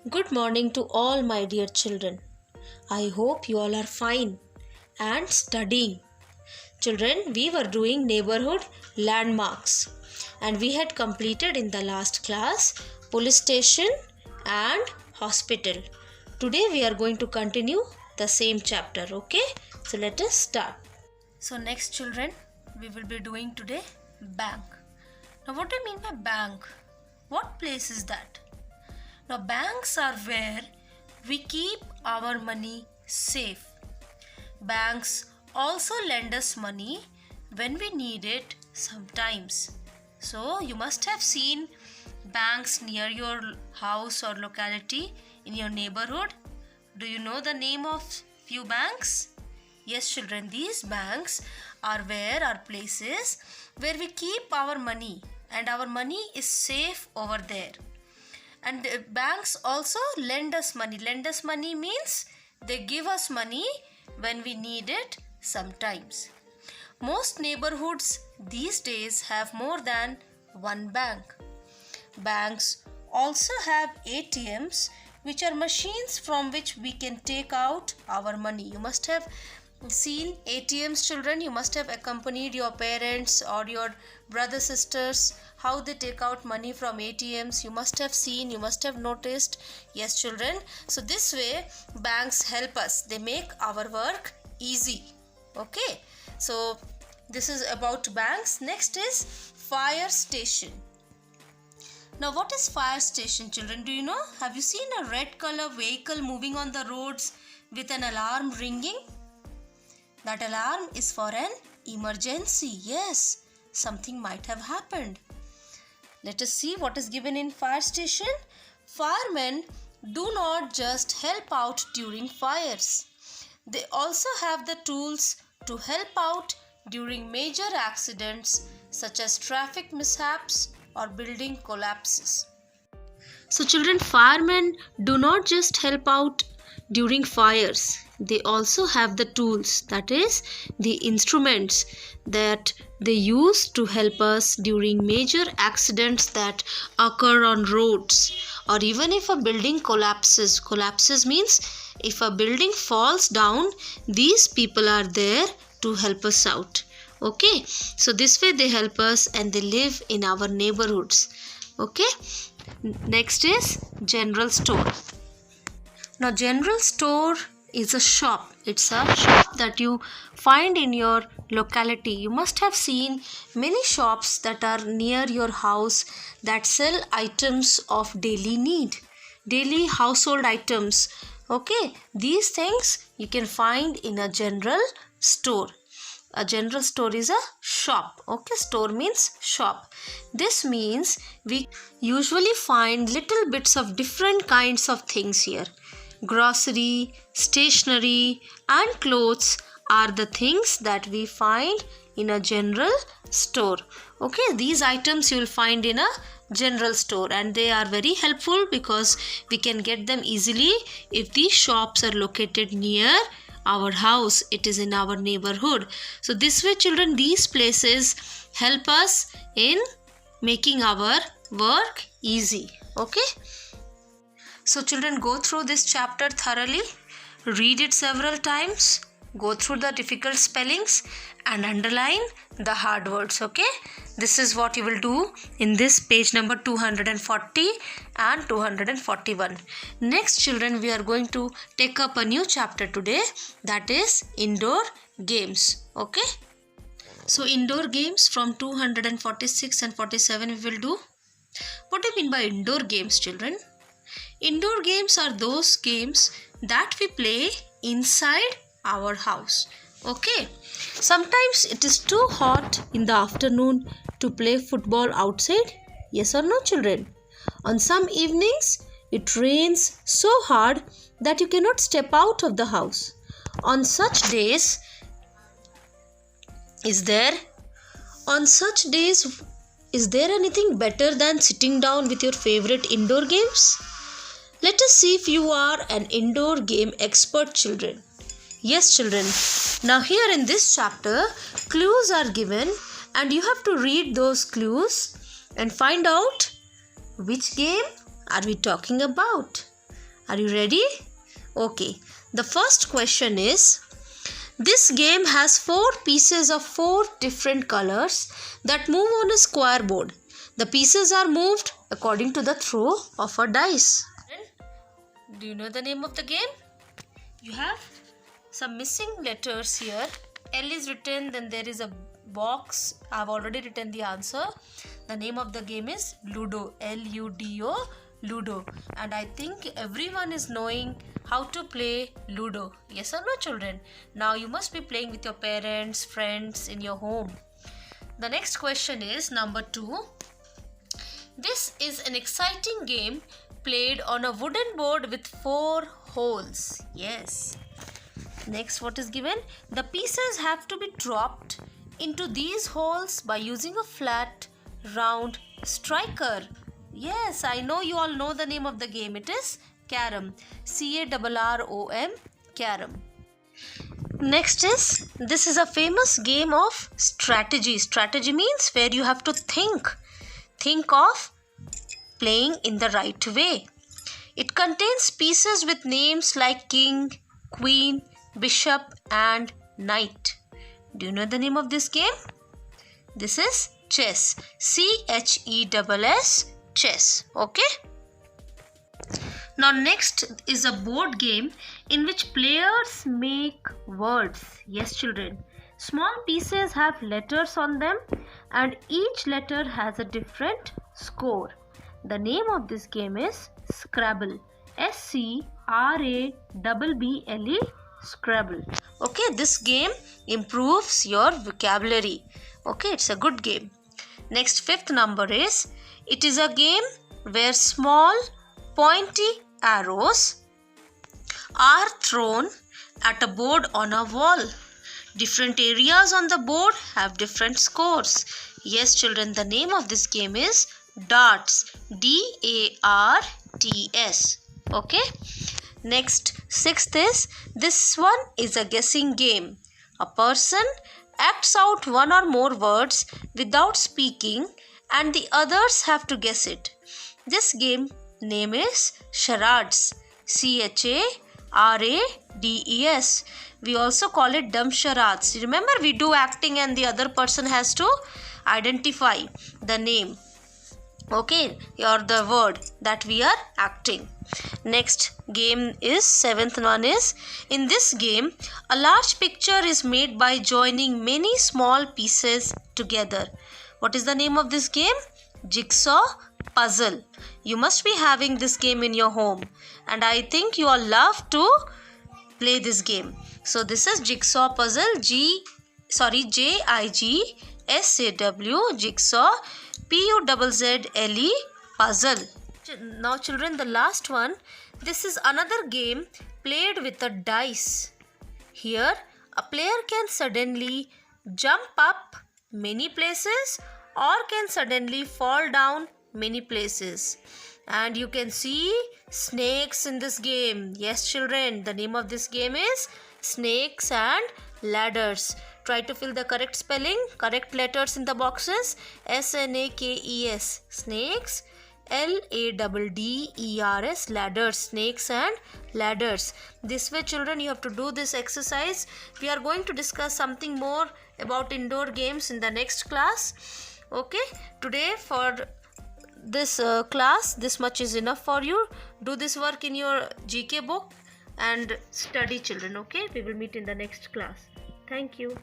Good morning to all my dear children. I hope you all are fine and studying. Children, we were doing neighborhood landmarks and we had completed in the last class police station and hospital. Today we are going to continue the same chapter, okay? So let us start. So next children, we will be doing today bank. Now what do you mean by bank? What place is that? Now banks are where we keep our money safe. Banks also lend us money when we need it sometimes. So you must have seen banks near your house or locality in your neighborhood. Do you know the name of few banks? Yes children, these banks are places where we keep our money and our money is safe over there. And banks also lend us money. Lend us money means they give us money when we need it sometimes. Most neighborhoods these days have more than one bank. Banks also have ATMs, which are machines from which we can take out our money. You must have seen ATMs, children. You must have accompanied your parents or your brothers, sisters, how they take out money from ATMs. You must have seen, you must have noticed. Yes children, so this way banks help us. They make our work easy. Okay, so this is about banks. Next is fire station. Now what is fire station, children? Do you know? Have you seen a red color vehicle moving on the roads with an alarm ringing? That alarm is for an emergency. Yes, something might have happened. Let us see what is given in fire station. Firemen do not just help out during fires. They also have the tools to help out during major accidents such as traffic mishaps or building collapses. So children, firemen do not just help out during fires. They also have the tools, that is the instruments that they use to help us during major accidents that occur on roads, or even if a building collapses. Collapses means if a building falls down, these people are there to help us out. Okay, so this way they help us and they live in our neighborhoods. Okay, next is general store. Now general store is a shop. It's a shop that you find in your locality. You must have seen many shops that are near your house that sell items of daily need, daily household items. Okay, these things you can find in a general store. A general store is a shop. Okay, store means shop. This means we usually find little bits of different kinds of things here. Grocery, stationery and clothes are the things that we find in a general store. Okay, these items you will find in a general store and they are very helpful because we can get them easily if these shops are located near our house. It is in our neighborhood. So this way children, these places help us in making our work easy. Okay. So children, go through this chapter thoroughly, read it several times, go through the difficult spellings and underline the hard words. Okay, this is what you will do in this page number 240 and 241. Next children, we are going to take up a new chapter today, that is indoor games. Okay, so indoor games from 246 and 47 we will do. What do you mean by indoor games, children? Indoor games are those games that we play inside our house. Okay, sometimes it is too hot in the afternoon to play football outside. Yes or no, children? On some evenings it rains so hard that you cannot step out of the house. On such days, is there anything better than sitting down with your favorite indoor games? Let us see if you are an indoor game expert, children. Yes, children. Now here in this chapter, clues are given and you have to read those clues and find out which game are we talking about. Are you ready? Okay. The first question is, this game has 4 pieces of 4 different colors that move on a square board. The pieces are moved according to the throw of a dice. Do you know the name of the game? You have some missing letters here. L is written, then there is a box. I have already written the answer. The name of the game is Ludo. L-U-D-O, Ludo. And I think everyone is knowing how to play Ludo. Yes or no, children? Now you must be playing with your parents, friends in your home. The next question is number 2. This is an exciting game played on a wooden board with 4 holes. Yes. Next, what is given? The pieces have to be dropped into these holes by using a flat, round striker. Yes, I know you all know the name of the game. It is Carom. C-A-R-R-O-M, Carom. Next is, this is a famous game of strategy. Strategy means where you have to think of playing in the right way. It contains pieces with names like king, queen, bishop and knight. Do you know the name of this game? This is chess. C-H-E-S-S, chess. Okay. Now next is a board game in which players make words. Yes, children. Small pieces have letters on them and each letter has a different score. The name of this game is Scrabble. S-C-R-A-B-B-L-E, Scrabble. Okay, this game improves your vocabulary. Okay, it's a good game. Next, 5th number is, it is a game where small pointy arrows are thrown at a board on a wall. Different areas on the board have different scores. Yes, children, the name of this game is darts. D-A-R-T-S. Okay. Next, 6th is, this one is a guessing game. A person acts out one or more words without speaking and the others have to guess it. This game name is charades. C-H-A-R-A-D-E-S. We also call it dumb charades. Remember, we do acting and the other person has to identify the name. Okay, or the word that we are acting. Next game is 7th one is, in this game a large picture is made by joining many small pieces together. What is the name of this game? Jigsaw puzzle. You must be having this game in your home and I think you all love to play this game. So this is jigsaw puzzle. J-I-G-S-A-W, jigsaw, P-U-Z-Z-L-E, puzzle. Now children, the last one. This is another game played with a dice. Here a player can suddenly jump up many places or can suddenly fall down many places. And you can see snakes in this game. Yes, children, the name of this game is Snakes and Ladders. Try to fill the correct spelling, correct letters in the boxes. S-N-A-K-E-S, snakes. L-A-D-D-E-R-S, ladders, snakes and ladders. This way, children, you have to do this exercise. We are going to discuss something more about indoor games in the next class. Okay, today for this class, this much is enough for you. Do this work in your GK book and study, children. Okay, we will meet in the next class. Thank you.